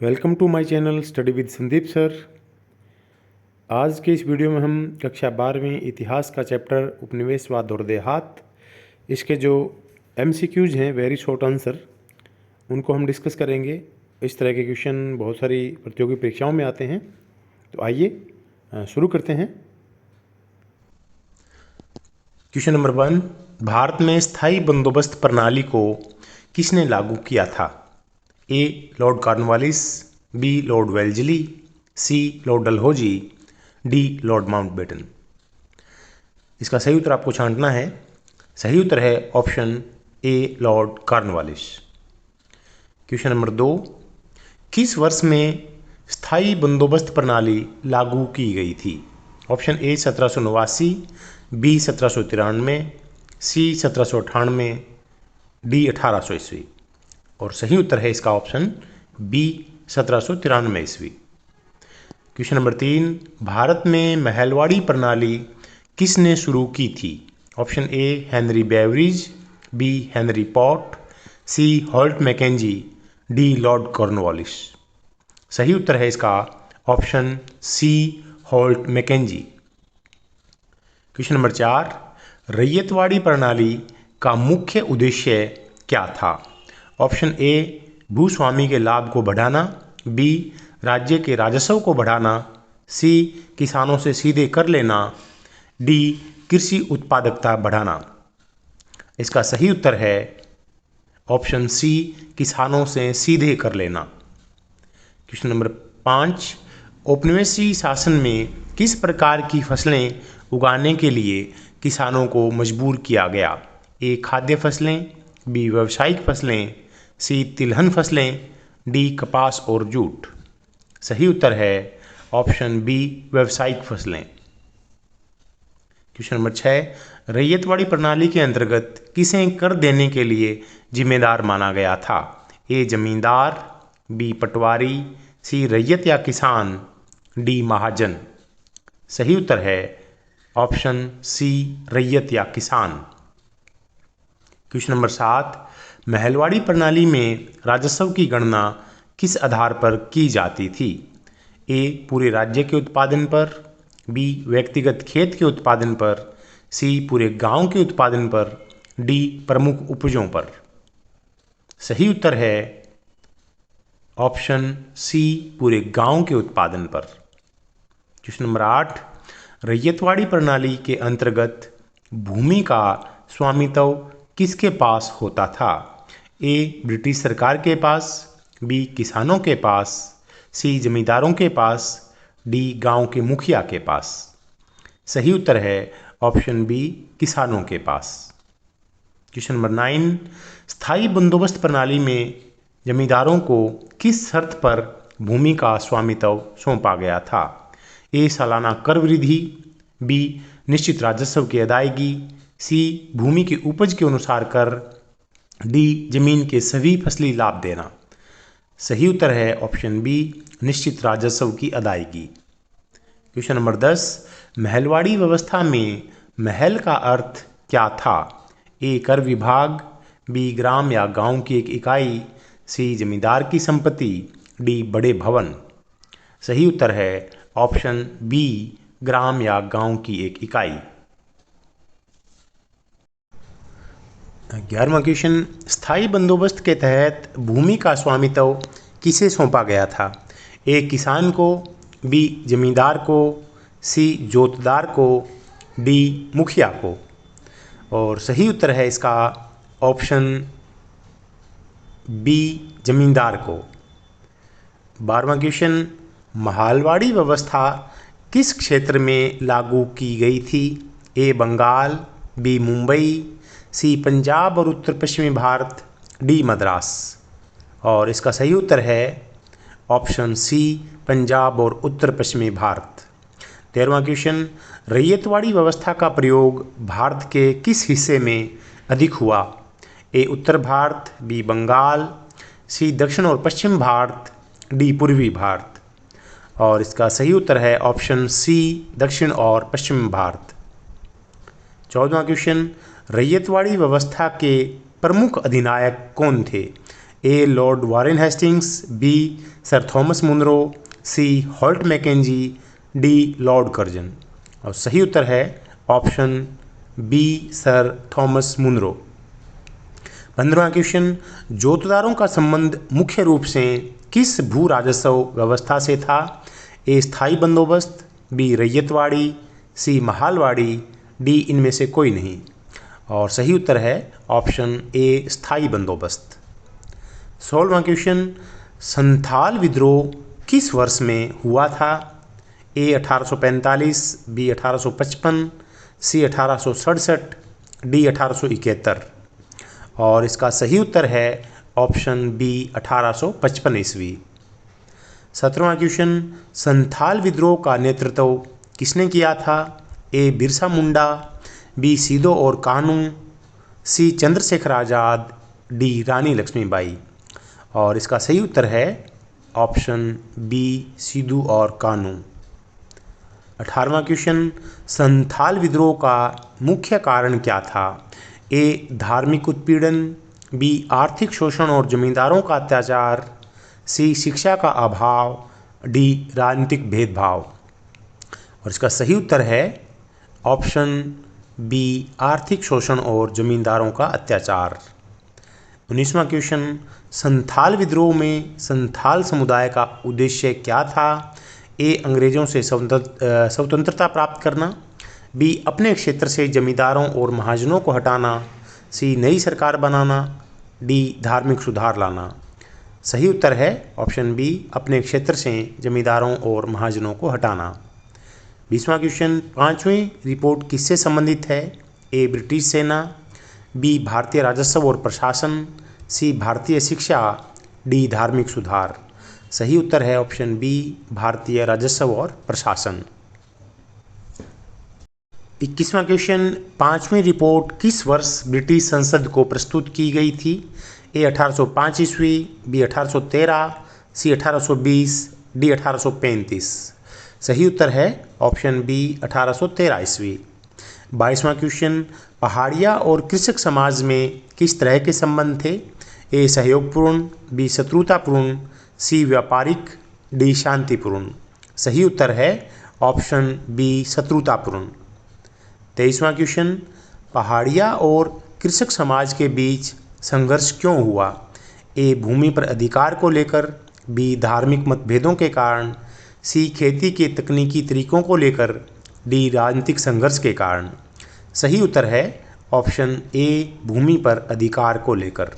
Welcome to my channel study with Sandeep sir. आज के इस वीडियो में हम कक्षा 12वीं इतिहास का चैप्टर उपनिवेशवाद और देहात, इसके जो MCQs हैं वेरी शॉर्ट आंसर, उनको हम डिस्कस करेंगे। इस तरह के क्वेश्चन बहुत सारी प्रतियोगी परीक्षाओं में आते हैं। तो आइए शुरू करते हैं। क्वेश्चन नंबर 1, भारत में स्थायी बंदोबस्त प्रणाली को किसने लागू किया था? A Lord Cornwallis, B Lord Wellesley, C Lord Dalhousie, D Lord Mountbatten. इसका सही उत्तर आपको छांटना है। सही उत्तर है option A Lord Cornwallis. Question number 2, किस वर्ष में स्थायी बंदोबस्त प्रणाली लागू की गई थी? Option A 1789, B 1793, C 1798, D 1800 ईस्वी। और सही उत्तर है इसका ऑप्शन बी 1793 ईस्वी। क्वेश्चन नंबर 3, भारत में महलवाड़ी प्रणाली किसने शुरू की थी? Option A Henry Beveridge, B Henry Pott, C Holt Mackenzie, D Lord Cornwallis. सही उत्तर है इसका option C Holt Mackenzie. Question number 4, ryotwari प्रणाली का मुख्य उद्देश्य क्या था? ऑप्शन ए भूस्वामी के लाभ को बढ़ाना, बी राज्य के राजस्व को बढ़ाना, सी किसानों से सीधे कर लेना, डी कृषि उत्पादकता बढ़ाना। इसका सही उत्तर है ऑप्शन सी किसानों से सीधे कर लेना। क्वेश्चन नंबर 5, औपनिवेशिक शासन में किस प्रकार की फसलें उगाने के लिए किसानों को मजबूर किया गया? ए खाद्य फसलें, बी व्यावसायिक फसलें, सी तिलहन फसलें, डी कपास और जूट। सही उत्तर है ऑप्शन बी व्यावसायिक फसलें। क्वेश्चन नंबर 6, रैयतवाड़ी प्रणाली के अंतर्गत किसे कर देने के लिए जिम्मेदार माना गया था? ए जमींदार, बी पटवारी, सी रैयत या किसान, डी महाजन। सही उत्तर है ऑप्शन सी रैयत या किसान। क्वेश्चन नंबर 7, महलवाड़ी प्रणाली में राजस्व की गणना किस आधार पर की जाती थी? ए पूरे राज्य के उत्पादन पर, बी व्यक्तिगत खेत के उत्पादन पर, सी पूरे गांव के उत्पादन पर, डी प्रमुख उपजों पर। सही उत्तर है ऑप्शन सी पूरे गांव के उत्पादन पर। क्वेश्चन नंबर 8, रैयतवाड़ी प्रणाली के अंतर्गत भूमि का स्वामित्व किसके पास होता था? ए ब्रिटिश सरकार के पास, बी किसानों के पास, सी जमींदारों के पास, डी गांव के मुखिया के पास। सही उत्तर है ऑप्शन बी किसानों के पास। क्वेश्चन नंबर 9, स्थायी बंदोबस्त प्रणाली में जमींदारों को किस शर्त पर भूमि का स्वामित्व सौंपा गया था? ए सालाना कर वृद्धि, बी निश्चित राजस्व की अदायगी, सी भूमि की उपज के अनुसार कर, डी जमीन के सभी फसली लाभ देना। सही उत्तर है ऑप्शन बी निश्चित राजस्व की अदायगी। क्वेश्चन नंबर 10, महलवाड़ी व्यवस्था में महल का अर्थ क्या था? ए कर विभाग, बी ग्राम या गांव की एक इकाई, सी जमींदार की संपत्ति, डी बड़े भवन। सही उत्तर है ऑप्शन बी ग्राम या गांव की एक इकाई। 11वां क्वेश्चन, स्थायी बंदोबस्त के तहत भूमि का स्वामित्व किसे सौंपा गया था? ए किसान को, बी जमींदार को, सी जोतदार को, डी मुखिया को। और सही उत्तर है इसका ऑप्शन बी जमींदार को। 12वां क्वेश्चन, महलवाड़ी व्यवस्था किस क्षेत्र में लागू की गई थी? ए बंगाल, बी मुंबई, सी पंजाब और उत्तर पश्चिमी भारत, डी मद्रास। और इसका सही उत्तर है ऑप्शन सी पंजाब और उत्तर पश्चिमी भारत। 13वां क्वेश्चन, रैयतवाड़ी व्यवस्था का प्रयोग भारत के किस हिस्से में अधिक हुआ? ए उत्तर भारत, बी बंगाल, सी दक्षिण और पश्चिम भारत, डी पूर्वी भारत। और इसका सही उत्तर है ऑप्शन सी दक्षिण और पश्चिम भारत। 14वां क्वेश्चन, रैयतवाड़ी व्यवस्था के प्रमुख अधिनायक कौन थे? A Lord Warren Hastings, B Sir Thomas Munro, C Holt Mackenzie, D Lord Curzon. और सही उत्तर है option B Sir Thomas Munro. 15वां क्वेश्चन, जोतदारों का संबंध मुख्य रूप से किस भू राजस्व व्यवस्था से था? ए स्थायी बंदोबस्त, बी रैयतवाड़ी, सी महालवाड़ी, डी इनमें से कोई नहीं। और सही उत्तर है ऑप्शन ए स्थायी बंदोबस्त। 16वां क्वेश्चन, संथाल विद्रोह किस वर्ष में हुआ था? ए 1845, बी 1855, सी 1867, डी 1871। और इसका सही उत्तर है ऑप्शन बी 1855 ईस्वी। 17वां क्वेश्चन, संथाल विद्रोह का नेतृत्व किसने किया था? ए बिरसा मुंडा, बी सिदो और कानू, सी चंद्रशेखर आज़ाद, डी रानी लक्ष्मीबाई। और इसका सही उत्तर है ऑप्शन बी सिदो और कानू। 18वां क्वेश्चन, संथाल विद्रोह का मुख्य कारण क्या था? ए धार्मिक उत्पीड़न, बी आर्थिक शोषण और जमींदारों का अत्याचार, सी शिक्षा का अभाव, डी राजनीतिक भेदभाव। और इसका सही उत्तर है ऑप्शन बी आर्थिक शोषण और जमींदारों का अत्याचार। 19वां क्वेश्चन, संथाल विद्रोह में संथाल समुदाय का उद्देश्य क्या था? ए अंग्रेजों से स्वतंत्रता प्राप्त करना, बी अपने क्षेत्र से जमींदारों और महाजनों को हटाना, सी नई सरकार बनाना, डी धार्मिक सुधार लाना। सही उत्तर है ऑप्शन बी अपने क्षेत्र से जमींदारों और महाजनों को हटाना। 20वां क्वेश्चन, 5वीं रिपोर्ट किससे संबंधित है? ए ब्रिटिश सेना, बी भारतीय राजस्व और प्रशासन, सी भारतीय शिक्षा, डी धार्मिक सुधार। सही उत्तर है ऑप्शन बी भारतीय राजस्व और प्रशासन। 21वां क्वेश्चन, 5वीं रिपोर्ट किस वर्ष ब्रिटिश संसद को प्रस्तुत की गई थी? ए 1805 ईस्वी, बी 1813, सी 1820, डी 1835। सही उत्तर है ऑप्शन बी 1813 ईस्वी। 22वां क्वेश्चन, पहाड़िया और कृषक समाज में किस तरह के संबंध थे? ए सहयोगपूर्ण, बी शत्रुतापूर्ण, सी व्यापारिक, डी शांतिपूर्ण। सही उत्तर है ऑप्शन बी शत्रुतापूर्ण। 23वां क्वेश्चन, पहाड़िया और कृषक समाज के बीच संघर्ष क्यों हुआ? ए भूमि पर अधिकार को लेकर, बी धार्मिक मतभेदों के कारण, सी खेती के तकनीकी तरीकों को लेकर, डी राजनीतिक संघर्ष के कारण। सही उत्तर है ऑप्शन ए भूमि पर अधिकार को लेकर।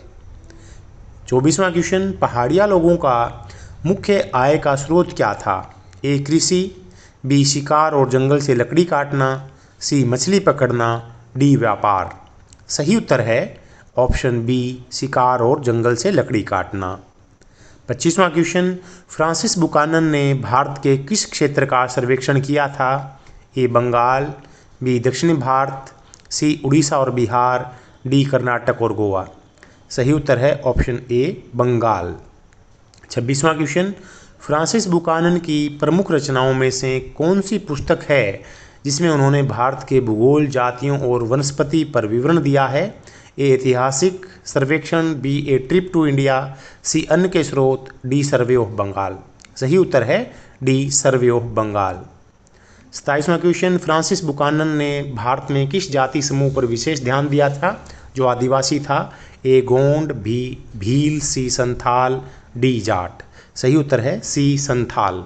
24वां क्वेश्चन, पहाड़िया लोगों का मुख्य आय का स्रोत क्या था? ए कृषि, बी शिकार और जंगल से लकड़ी काटना, सी मछली पकड़ना, डी व्यापार। सही उत्तर है ऑप्शन बी शिकार और जंगल से लकड़ी काटना। 25वां क्वेश्चन, फ्रांसिस बुकानन ने भारत के किस क्षेत्र का सर्वेक्षण किया था? ए बंगाल, बी दक्षिणी भारत, सी उड़ीसा और बिहार, डी कर्नाटक और गोवा। सही उत्तर है ऑप्शन ए बंगाल। 26वां क्वेश्चन, फ्रांसिस बुकानन की प्रमुख रचनाओं में से कौन सी पुस्तक है जिसमें उन्होंने भारत के भूगोल, जातियों और वनस्पति पर विवरण दिया है? ए ऐतिहासिक सर्वेक्षण, B A trip to India, C अन्य के स्रोत, डी सर्वे ऑफ बंगाल। सही उत्तर है डी सर्वे ऑफ बंगाल। 27वां क्वेश्चन, फ्रांसिस बुकानन ने भारत में किस जाति समूह पर विशेष ध्यान दिया था जो आदिवासी था? ए गोंड, बी भील, सी संथाल, डी जाट। सही उत्तर है सी संथाल।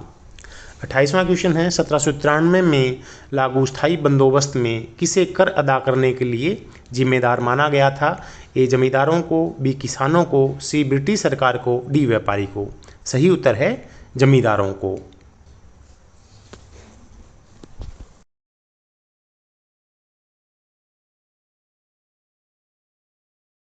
28वां क्वेश्चन है, 1793 में लागू स्थायी बंदोबस्त में किसे कर अदा करने के लिए जिम्मेदार माना गया था? ए जमींदारों को, बी किसानों को, सी ब्रिटिश सरकार को, डी व्यापारी को। सही उत्तर है जमींदारों को।